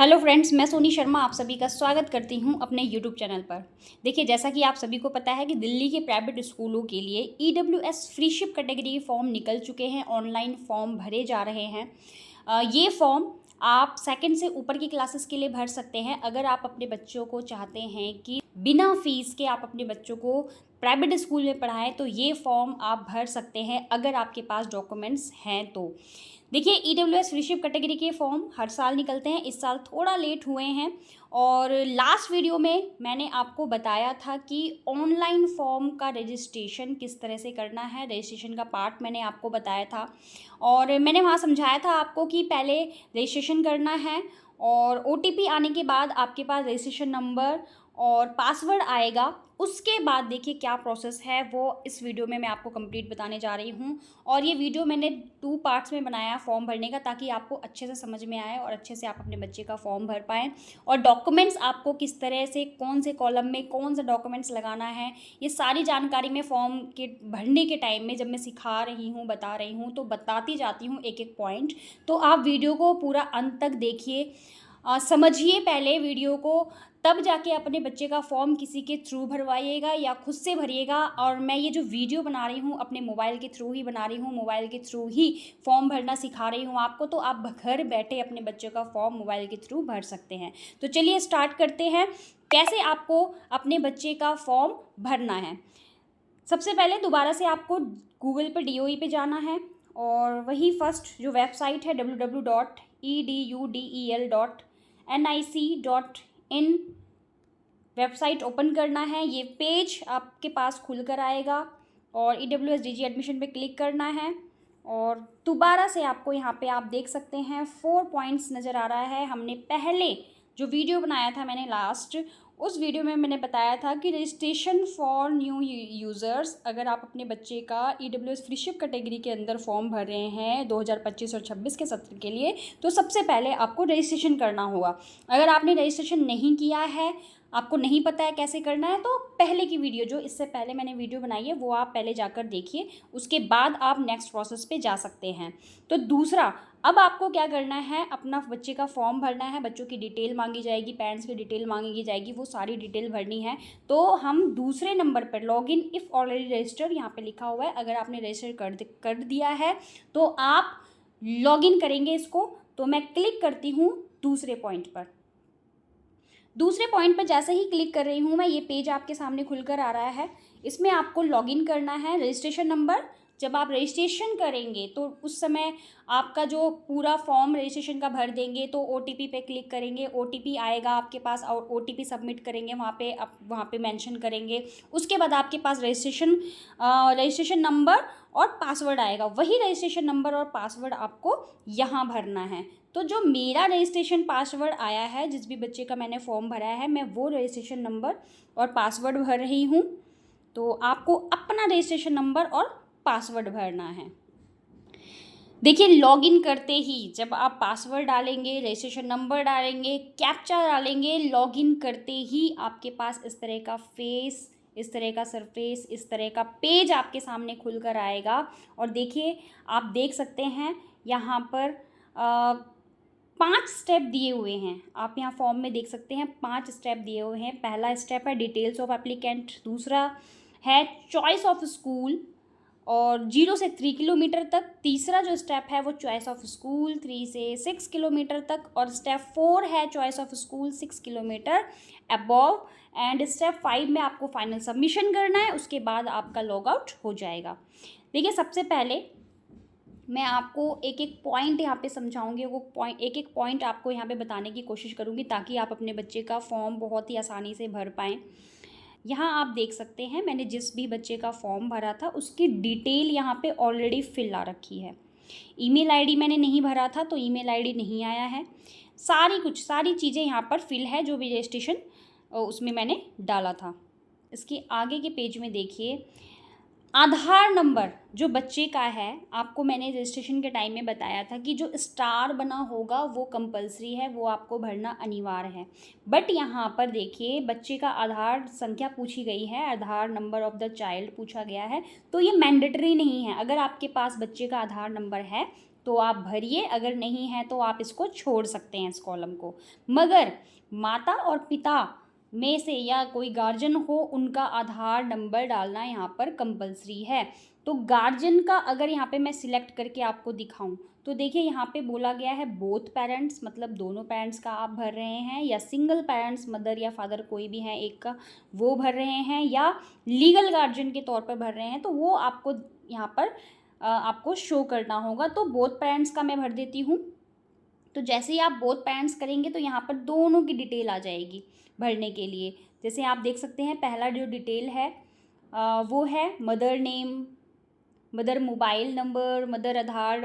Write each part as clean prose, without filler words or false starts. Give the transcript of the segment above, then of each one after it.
Hello friends, मैं सोनी शर्मा आप सभी का स्वागत करती हूं अपने यूट्यूब चैनल पर। देखिए, जैसा कि आप सभी को पता है कि दिल्ली के प्राइवेट स्कूलों के लिए ईडब्ल्यूएस फ्रीशिप कैटेगरी फॉर्म निकल चुके हैं। ऑनलाइन फॉर्म भरे जा रहे हैं। ये फॉर्म आप सेकंड से ऊपर की क्लासेस के लिए भर सकते हैं। अगर आप अपने बच्चों को चाहते हैं कि बिना फीस के आप अपने बच्चों को प्राइवेट स्कूल में पढ़ाएं, तो ये फॉर्म आप भर सकते हैं अगर आपके पास डॉक्यूमेंट्स हैं तो। देखिए, ईडब्ल्यूएस फ्रीशिप कैटेगरी के फॉर्म हर साल निकलते हैं। इस साल थोड़ा लेट हुए हैं। और लास्ट वीडियो में मैंने आपको बताया था कि ऑनलाइन फॉर्म का रजिस्ट्रेशन किस तरह से करना है। रजिस्ट्रेशन का पार्ट मैंने आपको बताया था और मैंने वहाँ समझाया था आपको कि पहले रजिस्ट्रेशन करना है और ओटीपी आने के बाद आपके पास रजिस्ट्रेशन नंबर और पासवर्ड आएगा। उसके बाद देखिए क्या प्रोसेस है वो इस वीडियो में मैं आपको कंप्लीट बताने जा रही हूँ। और ये वीडियो मैंने 2 पार्ट्स में बनाया फॉर्म भरने का, ताकि आपको अच्छे से समझ में आए और अच्छे से आप अपने बच्चे का फॉर्म भर पाएँ। और डॉक्यूमेंट्स आपको किस तरह से, कौन से कॉलम में कौन सा डॉक्यूमेंट्स लगाना है, ये सारी जानकारी मैं फॉर्म के भरने के टाइम में जब मैं सिखा रही हूँ, बता रही हूँ, तो बताती जाती हूँ एक एक पॉइंट। तो आप वीडियो को पूरा अंत तक देखिए, समझिए पहले वीडियो को, तब जाके अपने बच्चे का फॉर्म किसी के थ्रू भरवाइएगा या खुद से भरिएगा। और मैं ये जो वीडियो बना रही हूँ अपने मोबाइल के थ्रू ही बना रही हूँ, मोबाइल के थ्रू ही फॉर्म भरना सिखा रही हूँ आपको। तो आप घर बैठे अपने बच्चे का फॉर्म मोबाइल के थ्रू भर सकते हैं। तो चलिए स्टार्ट करते हैं कैसे आपको अपने बच्चे का फॉर्म भरना है। सबसे पहले दोबारा से आपको गूगल पर DOE पे जाना है और वही फर्स्ट जो वेबसाइट है www.edudel.nic.in वेबसाइट ओपन करना है। ये पेज आपके पास खुल कर आएगा और EWS DG एडमिशन पे क्लिक करना है। और दोबारा से आपको यहाँ पे आप देख सकते हैं 4 पॉइंट्स नज़र आ रहा है। हमने पहले जो वीडियो बनाया था मैंने लास्ट, उस वीडियो में मैंने बताया था कि रजिस्ट्रेशन फॉर न्यू यूज़र्स, अगर आप अपने बच्चे का EWS फ्रीशिप कैटेगरी के अंदर फॉर्म भर रहे हैं 2025 और 26 के सत्र के लिए, तो सबसे पहले आपको रजिस्ट्रेशन करना होगा। अगर आपने रजिस्ट्रेशन नहीं किया है, आपको नहीं पता है कैसे करना है, तो पहले की वीडियो जो इससे पहले मैंने वीडियो बनाई है वो आप पहले जाकर देखिए, उसके बाद आप नेक्स्ट प्रोसेस पे जा सकते हैं। तो दूसरा, अब आपको क्या करना है, अपना बच्चे का फॉर्म भरना है। बच्चों की डिटेल मांगी जाएगी, पेरेंट्स की डिटेल मांगी जाएगी, वो सारी डिटेल भरनी है। तो हम दूसरे नंबर पर लॉगिन इफ़ ऑलरेडी रजिस्टर्ड यहाँ पे लिखा हुआ है, अगर आपने रजिस्टर कर दिया है तो आप लॉगिन करेंगे इसको। तो मैं क्लिक करती हूँ दूसरे पॉइंट पर। दूसरे पॉइंट पर जैसे ही क्लिक कर रही हूँ मैं, ये पेज आपके सामने खुलकर आ रहा है। इसमें आपको लॉगिन करना है, रजिस्ट्रेशन नंबर। जब आप रजिस्ट्रेशन करेंगे तो उस समय आपका जो पूरा फॉर्म रजिस्ट्रेशन का भर देंगे, तो OTP पे क्लिक करेंगे, OTP आएगा आपके पास और OTP सबमिट करेंगे, वहाँ पे मेंशन करेंगे। उसके बाद आपके पास रजिस्ट्रेशन नंबर और पासवर्ड आएगा। वही रजिस्ट्रेशन नंबर और पासवर्ड आपको यहाँ भरना है। तो जो मेरा रजिस्ट्रेशन पासवर्ड आया है, जिस भी बच्चे का मैंने फॉर्म भरा है, मैं वो रजिस्ट्रेशन नंबर और पासवर्ड भर रही हूँ। तो आपको अपना रजिस्ट्रेशन नंबर और पासवर्ड भरना है। देखिए, लॉगिन करते ही जब आप पासवर्ड डालेंगे, रजिस्ट्रेशन नंबर डालेंगे, कैप्चा डालेंगे, लॉगिन करते ही आपके पास इस तरह का फेस, इस तरह का सरफेस, इस तरह का पेज आपके सामने खुलकर आएगा। और देखिए, आप देख सकते हैं यहाँ पर 5 स्टेप दिए हुए हैं। आप यहाँ फॉर्म में देख सकते हैं 5 स्टेप दिए हुए हैं। पहला स्टेप है डिटेल्स ऑफ एप्लीकेंट, दूसरा है चॉइस ऑफ स्कूल और 0 से 3 किलोमीटर तक, तीसरा जो स्टेप है वो चॉइस ऑफ स्कूल 3 से 6 किलोमीटर तक, और स्टेप 4 है choice of school 6 kilometre above, and step 5 में आपको फाइनल सबमिशन करना है। उसके बाद आपका लॉग आउट हो जाएगा। देखिए, सबसे पहले मैं आपको एक एक पॉइंट यहाँ पे समझाऊंगी, वो एक एक पॉइंट आपको यहाँ पे बताने की कोशिश करूँगी, ताकि आप अपने बच्चे का फॉर्म बहुत ही आसानी से भर पाएँ। यहाँ आप देख सकते हैं मैंने जिस भी बच्चे का फॉर्म भरा था उसकी डिटेल यहाँ पे ऑलरेडी फिल आ रखी है। ईमेल आईडी मैंने नहीं भरा था तो ईमेल आईडी नहीं आया है। सारी चीज़ें यहाँ पर फिल है जो भी रजिस्ट्रेशन उसमें मैंने डाला था। इसके आगे के पेज में देखिए, आधार नंबर जो बच्चे का है, आपको मैंने रजिस्ट्रेशन के टाइम में बताया था कि जो स्टार बना होगा वो कंपलसरी है, वो आपको भरना अनिवार्य है। बट यहाँ पर देखिए, बच्चे का आधार संख्या पूछी गई है, आधार नंबर ऑफ द चाइल्ड पूछा गया है, तो ये मैंडेटरी नहीं है। अगर आपके पास बच्चे का आधार नंबर है तो आप भरिए, अगर नहीं है तो आप इसको छोड़ सकते हैं इस कॉलम को। मगर माता और पिता में से या कोई गार्जियन हो, उनका आधार नंबर डालना यहाँ पर कंपलसरी है। तो गार्जियन का अगर यहाँ पे मैं सिलेक्ट करके आपको दिखाऊं तो देखिए यहाँ पे बोला गया है बोथ पेरेंट्स, मतलब दोनों पेरेंट्स का आप भर रहे हैं, या सिंगल पेरेंट्स मदर या फादर कोई भी है एक का वो भर रहे हैं, या लीगल गार्जियन के तौर पर भर रहे हैं, तो वो आपको यहाँ पर आपको शो करना होगा। तो बोथ पेरेंट्स का मैं भर देती हूँ। तो जैसे ही आप बोथ पेरेंट्स करेंगे तो यहाँ पर दोनों की डिटेल आ जाएगी भरने के लिए। जैसे आप देख सकते हैं पहला जो डिटेल है वो है mother name, mother mobile number, mother Aadhaar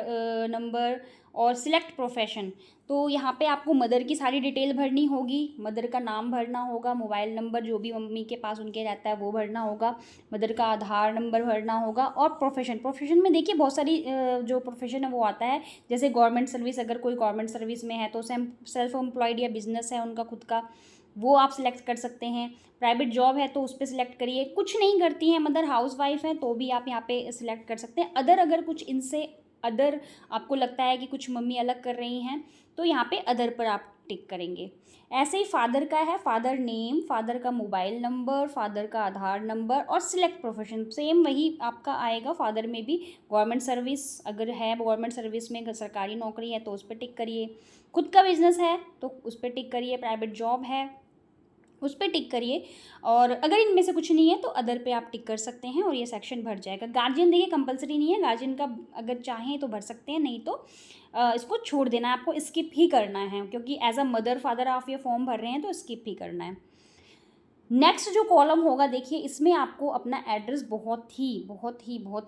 number और सिलेक्ट प्रोफेशन। तो यहाँ पे आपको मदर की सारी डिटेल भरनी होगी, मदर का नाम भरना होगा, मोबाइल नंबर जो भी मम्मी के पास उनके रहता है वो भरना होगा, मदर का आधार नंबर भरना होगा, और प्रोफेशन में देखिए बहुत सारी जो प्रोफेशन है वो आता है। जैसे गवर्नमेंट सर्विस, अगर कोई गवर्नमेंट सर्विस में है तो सेल्फ एम्प्लॉयड या बिजनेस है उनका खुद का, वो आप सिलेक्ट कर सकते हैं। प्राइवेट जॉब है तो उस पर सिलेक्ट करिए। कुछ नहीं करती हैं मदर, हाउस वाइफ है तो भी आप यहाँ पे सिलेक्ट कर सकते हैं। अदर अगर कुछ इनसे अदर आपको लगता है कि कुछ मम्मी अलग कर रही हैं तो यहाँ पे अदर पर आप टिक करेंगे। ऐसे ही फादर का है, फादर नेम, फादर का मोबाइल नंबर, फादर का आधार नंबर और सिलेक्ट प्रोफेशन, सेम वही आपका आएगा। फादर में भी गवर्नमेंट सर्विस अगर है, गवर्नमेंट सर्विस में सरकारी नौकरी है तो उस पर टिक करिए। खुद का बिजनेस है तो उस पर टिक करिए। प्राइवेट जॉब है उस पर टिक करिए। और अगर इनमें से कुछ नहीं है तो अदर पे आप टिक कर सकते हैं और ये सेक्शन भर जाएगा। गार्जियन देखिए कंपलसरी नहीं है, गार्जियन का अगर चाहें तो भर सकते हैं, नहीं तो इसको छोड़ देना है, आपको स्किप ही करना है, क्योंकि एज अ मदर फादर आप ये फॉर्म भर रहे हैं तो स्किप ही करना है। नेक्स्ट जो कॉलम होगा देखिए, इसमें आपको अपना एड्रेस बहुत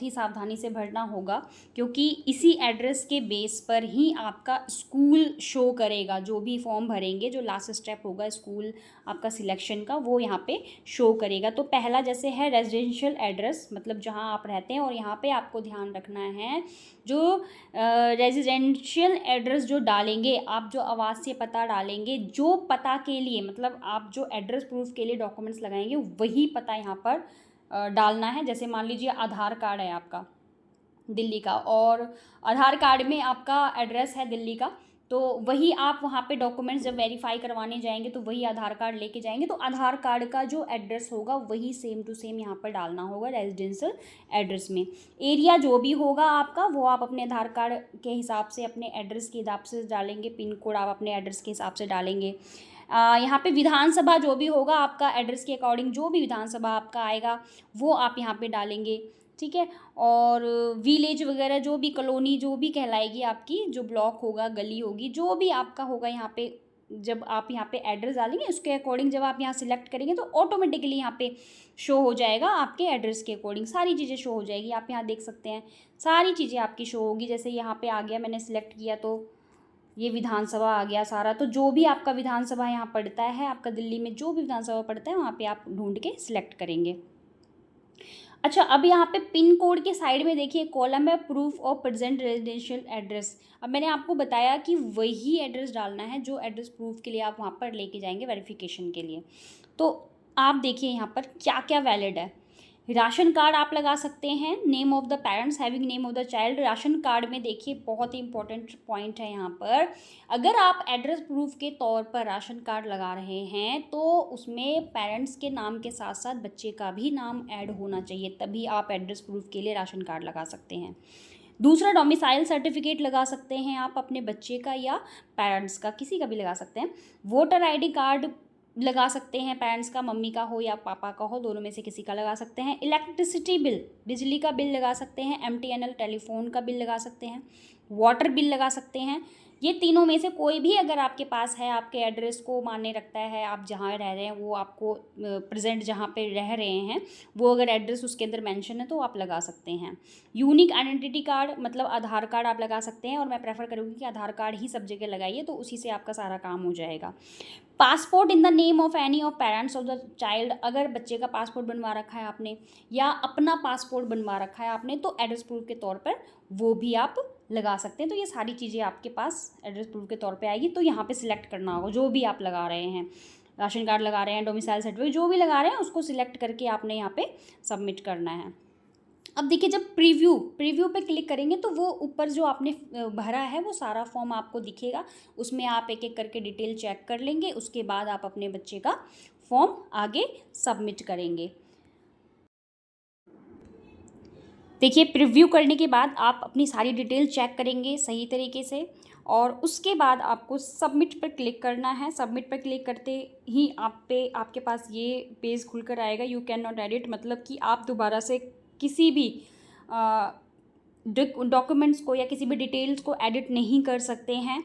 ही सावधानी से भरना होगा, क्योंकि इसी एड्रेस के बेस पर ही आपका स्कूल शो करेगा। जो भी फॉर्म भरेंगे, जो लास्ट स्टेप होगा स्कूल आपका सिलेक्शन का, वो यहाँ पे शो करेगा। तो पहला जैसे है रेजिडेंशियल एड्रेस, मतलब जहाँ आप रहते हैं, और यहाँ पे आपको ध्यान रखना है जो रेजिडेंशियल एड्रेस जो डालेंगे आप, जो आवासीय पता डालेंगे, जो पता के लिए मतलब आप जो एड्रेस प्रूफ के लिए डॉक्यूमेंट्स लगाएंगे वही पता यहाँ पर डालना है। जैसे मान लीजिए आधार कार्ड है आपका दिल्ली का और आधार कार्ड में आपका एड्रेस है दिल्ली का, तो वही आप वहाँ पे डॉक्यूमेंट्स जब वेरीफाई करवाने जाएंगे तो वही आधार कार्ड लेके जाएंगे, तो आधार कार्ड का जो एड्रेस होगा वही सेम टू सेम यहाँ पर डालना होगा रेजिडेंशियल एड्रेस में। एरिया जो भी होगा आपका वो आप अपने आधार कार्ड के हिसाब से, अपने एड्रेस के हिसाब से डालेंगे। पिन कोड आप अपने एड्रेस के हिसाब से डालेंगे। यहाँ पे विधानसभा जो भी होगा आपका एड्रेस के अकॉर्डिंग, जो भी विधानसभा आपका आएगा वो आप यहाँ पे डालेंगे, ठीक है। और विलेज वगैरह जो भी कॉलोनी जो भी कहलाएगी आपकी, जो ब्लॉक होगा, गली होगी, जो भी आपका होगा, यहाँ पे जब आप यहाँ पे एड्रेस डालेंगे उसके अकॉर्डिंग जब आप यहाँ सिलेक्ट करेंगे तो ऑटोमेटिकली यहाँ पे शो हो जाएगा आपके एड्रेस के अकॉर्डिंग, सारी चीज़ें शो हो जाएगी। आप यहाँ देख सकते हैं सारी चीज़ें आपकी शो होगी। जैसे यहाँ पे आ गया, मैंने सिलेक्ट किया तो ये विधानसभा आ गया सारा, तो जो भी आपका विधानसभा यहाँ पड़ता है, आपका दिल्ली में जो भी विधानसभा पड़ता है वहाँ पे आप ढूंढ के सिलेक्ट करेंगे। अच्छा, अब यहाँ पे पिन कोड के साइड में देखिए कॉलम है proof of present residential address. अब मैंने आपको बताया कि वही एड्रेस डालना है जो एड्रेस प्रूफ के लिए आप वहाँ पर लेके जाएंगे वेरिफिकेशन के लिए। तो आप देखिए यहाँ पर क्या क्या वैलिड है। राशन कार्ड आप लगा सकते हैं, name of the parents having name of the child. Ration card में देखिए बहुत ही इंपॉर्टेंट पॉइंट है यहाँ पर, अगर आप एड्रेस प्रूफ के तौर पर राशन कार्ड लगा रहे हैं तो उसमें पेरेंट्स के नाम के साथ साथ बच्चे का भी नाम ऐड होना चाहिए, तभी आप एड्रेस प्रूफ के लिए राशन कार्ड लगा सकते हैं। दूसरा, डोमिसाइल सर्टिफिकेट लगा सकते हैं आप अपने बच्चे का या पेरेंट्स का, किसी का भी लगा सकते हैं। वोटर आईडी कार्ड लगा सकते हैं, पेरेंट्स का, मम्मी का हो या पापा का हो, दोनों में से किसी का लगा सकते हैं। इलेक्ट्रिसिटी बिल, बिजली का बिल लगा सकते हैं। MTNL टेलीफोन का बिल लगा सकते हैं। वाटर बिल लगा सकते हैं। ये तीनों में से कोई भी अगर आपके पास है, आपके एड्रेस को मान्य रखता है, आप जहाँ रह रहे हैं वो आपको प्रेजेंट जहाँ पे रह रहे हैं वो अगर एड्रेस उसके अंदर मेंशन है तो आप लगा सकते हैं। यूनिक आइडेंटिटी कार्ड मतलब आधार कार्ड आप लगा सकते हैं, और मैं प्रेफर करूँगी कि आधार कार्ड ही सब जगह लगाइए, तो उसी से आपका सारा काम हो जाएगा। Passport in the name of any of parents of the child, अगर बच्चे का पासपोर्ट बनवा रखा है आपने या अपना पासपोर्ट बनवा रखा है आपने तो एड्रेस प्रूफ के तौर पर वो भी आप लगा सकते हैं। तो ये सारी चीज़ें आपके पास एड्रेस प्रूफ के तौर पे आएगी, तो यहाँ पे सिलेक्ट करना होगा जो भी आप लगा रहे हैं, राशन कार्ड लगा रहे हैं, डोमिसाइल सर्टिफिकेट जो भी लगा रहे हैं उसको सिलेक्ट करके आपने यहाँ पे सबमिट करना है। अब देखिए जब प्रीव्यू पे क्लिक करेंगे तो वो ऊपर जो आपने भरा है वो सारा फॉर्म आपको दिखेगा। उसमें आप एक एक करके डिटेल चेक कर लेंगे, उसके बाद आप अपने बच्चे का फॉर्म आगे सबमिट करेंगे। देखिए प्रीव्यू करने के बाद आप अपनी सारी डिटेल चेक करेंगे सही तरीके से, और उसके बाद आपको सबमिट पर क्लिक करना है। सबमिट पर क्लिक करते ही आपके पास ये पेज खुल कर आएगा, यू कैन नॉट एडिट, मतलब कि आप दोबारा से किसी भी डॉक्यूमेंट्स को या किसी भी डिटेल्स को एडिट नहीं कर सकते हैं।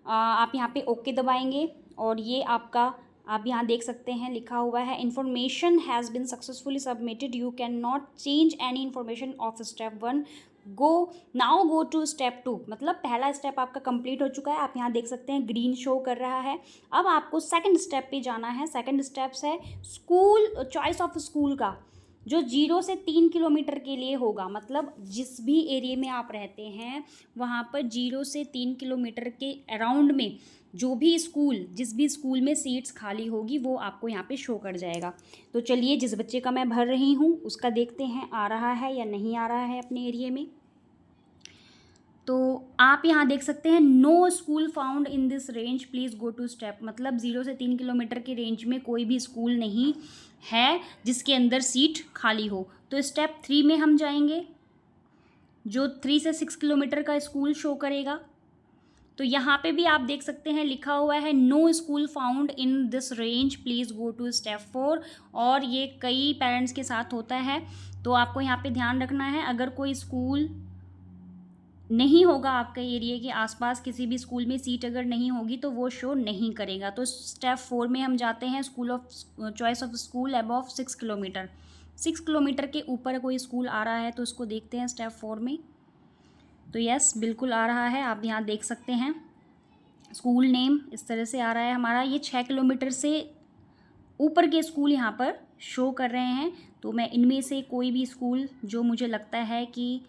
आप यहाँ पे ओके दबाएंगे और ये आपका, आप यहाँ देख सकते हैं लिखा हुआ है information has been successfully submitted, you can not change any information of step 1, go to step 2, मतलब पहला स्टेप आपका कंप्लीट हो चुका है। आप यहाँ देख सकते हैं ग्रीन शो कर रहा है। अब आपको सेकंड स्टेप पे जाना है। सेकंड स्टेप्स है स्कूल, चॉइस ऑफ स्कूल का, जो 0 से 3 किलोमीटर के लिए होगा, मतलब जिस भी एरिया में आप रहते हैं वहाँ पर 0 से 3 किलोमीटर के अराउंड में जो भी स्कूल, जिस भी स्कूल में सीट्स खाली होगी वो आपको यहाँ पे शो कर जाएगा। तो चलिए जिस बच्चे का मैं भर रही हूँ उसका देखते हैं आ रहा है या नहीं आ रहा है अपने एरिया में। तो आप यहाँ देख सकते हैं no school found in this range, please go to step, मतलब 0 से 3 किलोमीटर के रेंज में कोई भी स्कूल नहीं है जिसके अंदर सीट खाली हो। तो स्टेप 3 में हम जाएंगे, जो 3 से 6 किलोमीटर का स्कूल शो करेगा। तो यहाँ पे भी आप देख सकते हैं लिखा हुआ है no school found in this range, please go to step 4, और ये कई पेरेंट्स के साथ होता है। तो आपको यहाँ पे ध्यान रखना है, अगर कोई स्कूल नहीं होगा आपके एरिया के आसपास, किसी भी स्कूल में सीट अगर नहीं होगी तो वो शो नहीं करेगा। तो स्टेप 4 में हम जाते हैं, school of choice of school above 6 kilometre. 6 kilometre के ऊपर कोई स्कूल आ रहा है तो उसको देखते हैं स्टेप 4 में। तो यस बिल्कुल आ रहा है, आप यहाँ देख सकते हैं स्कूल नेम इस तरह से आ रहा है हमारा। ये 6 किलोमीटर से ऊपर के स्कूल यहाँ पर शो कर रहे हैं। तो मैं इनमें से कोई भी स्कूल जो मुझे लगता है कि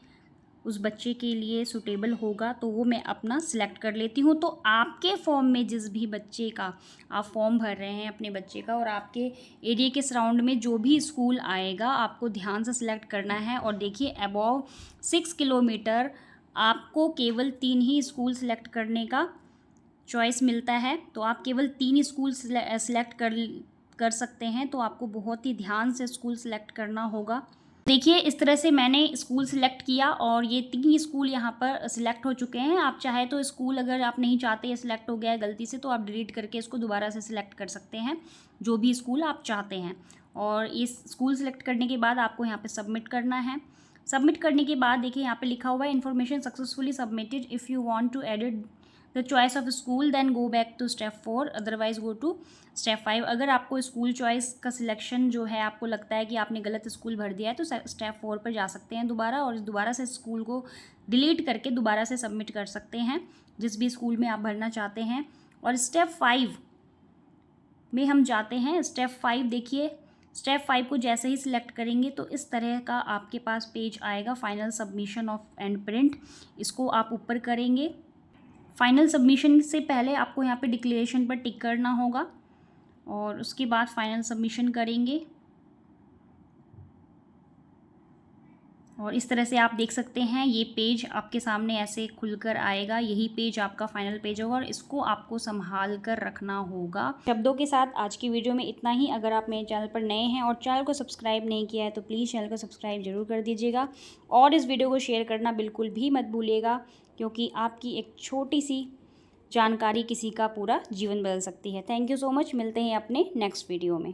उस बच्चे के लिए सूटेबल होगा तो वो मैं अपना सिलेक्ट कर लेती हूँ। तो आपके फॉर्म में जिस भी बच्चे का आप फॉर्म भर रहे हैं अपने बच्चे का, और आपके एरिया के सराउंड में जो भी स्कूल आएगा आपको ध्यान से सिलेक्ट करना है। और देखिए अबव 6 किलोमीटर आपको केवल 3 ही स्कूल सिलेक्ट करने का चॉइस मिलता है। तो आप केवल 3 स्कूल सिलेक्ट कर सकते हैं, तो आपको बहुत ही ध्यान से स्कूल सिलेक्ट करना होगा। देखिए इस तरह से मैंने स्कूल सिलेक्ट किया और ये 3 स्कूल यहाँ पर सिलेक्ट हो चुके हैं। आप चाहे तो स्कूल, अगर आप नहीं चाहते ये सिलेक्ट हो गया है गलती से, तो आप डिलीट करके इसको दोबारा से सिलेक्ट कर सकते हैं जो भी स्कूल आप चाहते हैं। और इस स्कूल सिलेक्ट करने के बाद आपको यहाँ पे सबमिट करना है। सबमिट करने के बाद देखिए यहाँ पे लिखा हुआ है information successfully submitted, if you want to edit the choice of school then go back to step 4, otherwise go to step 5। अगर आपको स्कूल चॉइस का सिलेक्शन जो है आपको लगता है कि आपने गलत स्कूल भर दिया है तो स्टेप 4 पर जा सकते हैं दोबारा, और दोबारा से स्कूल को डिलीट करके दोबारा से सबमिट कर सकते हैं जिस भी स्कूल में आप भरना चाहते हैं। और स्टेप 5 में हम जाते हैं। स्टेप 5 देखिए, स्टेप 5 को जैसे ही सिलेक्ट करेंगे तो इस तरह का आपके पास पेज आएगा, final submission of and print. इसको आप ऊपर करेंगे। फाइनल सबमिशन से पहले आपको यहाँ पे डिक्लेरेशन पर टिक करना होगा और उसके बाद फाइनल सबमिशन करेंगे। और इस तरह से आप देख सकते हैं ये पेज आपके सामने ऐसे खुलकर आएगा। यही पेज आपका फाइनल पेज होगा और इसको आपको संभाल कर रखना होगा। शब्दों के साथ आज की वीडियो में इतना ही। अगर आप मेरे चैनल पर नए हैं और चैनल को सब्सक्राइब नहीं किया है तो प्लीज़ चैनल को सब्सक्राइब जरूर कर दीजिएगा और इस वीडियो को शेयर करना बिल्कुल भी मत भूलिएगा, क्योंकि आपकी एक छोटी सी जानकारी किसी का पूरा जीवन बदल सकती है। Thank you so much. मिलते हैं अपने नेक्स्ट वीडियो में।